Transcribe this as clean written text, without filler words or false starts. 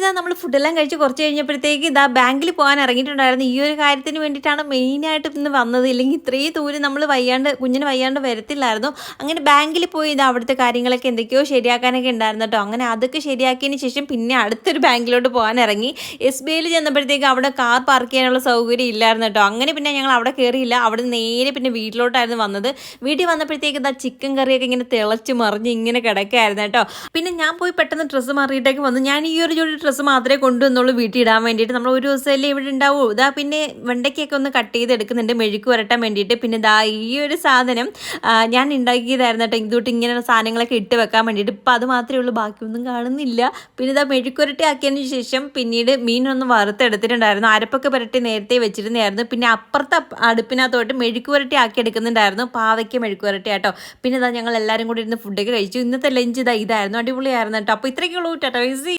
ഇതാ നമ്മൾ ഫുഡെല്ലാം കഴിച്ച് കുറച്ച് കഴിഞ്ഞപ്പോഴത്തേക്ക് ഇതാ ബാങ്കിൽ പോകാൻ ഇറങ്ങിയിട്ടുണ്ടായിരുന്നു. ഈ ഒരു കാര്യത്തിന് വേണ്ടിയിട്ടാണ് മെയിനായിട്ട് ഇന്ന് വന്നത്. ഇല്ലെങ്കിൽ ഇത്രയും ദൂരം നമ്മൾ കുഞ്ഞിന് വയ്യാണ്ട് വരത്തില്ലായിരുന്നു. അങ്ങനെ ബാങ്കിൽ പോയി ഇത് അവിടുത്തെ കാര്യങ്ങളൊക്കെ എന്തൊക്കെയോ ശരിയാക്കാനൊക്കെ ഉണ്ടായിരുന്നു കേട്ടോ. അങ്ങനെ അതൊക്കെ ശരിയാക്കിയതിന് ശേഷം പിന്നെ അടുത്തൊരു ബാങ്കിലോട്ട് പോകാൻ ഇറങ്ങി. SBIയിൽ ചെന്നപ്പോഴത്തേക്ക് അവിടെ കാർ പാർക്ക് ചെയ്യാനുള്ള സൗകര്യം ഇല്ലായിരുന്നു കേട്ടോ. അങ്ങനെ പിന്നെ ഞങ്ങൾ അവിടെ കയറിയില്ല. അവിടെ നേരെ പിന്നെ വീട്ടിലോട്ടായിരുന്നു വന്നത്. വീട്ടിൽ വന്നപ്പോഴത്തേക്ക് ഇതാ ചിക്കൻ കറിയൊക്കെ ഇങ്ങനെ തിളച്ച് മറിഞ്ഞ് ഇങ്ങനെ കിടക്കായിരുന്നു കേട്ടോ. പിന്നെ ഞാൻ പോയി പെട്ടെന്ന് ഡ്രസ്സ് മാറിയിട്ടൊക്കെ വന്നു. ഞാൻ ഈ ഒരു ജോഡി ഡ്രസ്സ് മാത്രമേ കൊണ്ടുവന്നുള്ളൂ വീട്ടിൽ ഇടാൻ വേണ്ടിയിട്ട്. നമ്മൾ ഒരു ദിവസമല്ലേ ഇവിടെ ഉണ്ടാവൂ. ഇതാ പിന്നെ വെണ്ടയ്ക്കൊക്കെ ഒന്ന് കട്ട് ചെയ്ത് എടുക്കുന്നുണ്ട് മെഴുക്ക് വരട്ടാൻ വേണ്ടിയിട്ട്. പിന്നെ ഇതാ ഈ ഒരു സാധനം ഞാൻ ഉണ്ടാക്കിയതായിരുന്നു കേട്ടോ. ഇതുകൊണ്ട് ഇങ്ങനെയുള്ള സാധനങ്ങളൊക്കെ ഇട്ട് വെക്കാൻ വേണ്ടിയിട്ട്. ഇപ്പം അത് മാത്രമേ ഉള്ളൂ, ബാക്കിയൊന്നും കാണുന്നില്ല. പിന്നെ ഇതാ മെഴുക്കുരട്ടി ആക്കിയതിന് ശേഷം പിന്നീട് മീനൊന്ന് വറുത്തെടുത്തിട്ടുണ്ടായിരുന്നു. അരപ്പൊക്കെ പുരട്ടി നേരത്തെ വെച്ചിരുന്നതായിരുന്നു. പിന്നെ അപ്പുറത്തെ അടുപ്പിനകത്തോട്ട് മെഴുക്ക് പുരട്ടി ആക്കി എടുക്കുന്നുണ്ടായിരുന്നു. പാവയ്ക്ക് മെഴുക്ക് പുരട്ടി കേട്ടോ. പിന്നെ ഇതാ ഞങ്ങൾ എല്ലാവരും കൂടി ഇരുന്ന് ഫുഡൊക്കെ കഴിച്ചു. ഇന്നത്തെ ലഞ്ച് ഇതായിരുന്നു. അടിപൊളിയായിരുന്നു കേട്ടോ. അപ്പോൾ ഇത്രയൊക്കെ ഉള്ളൂ. ടാറ്റാ.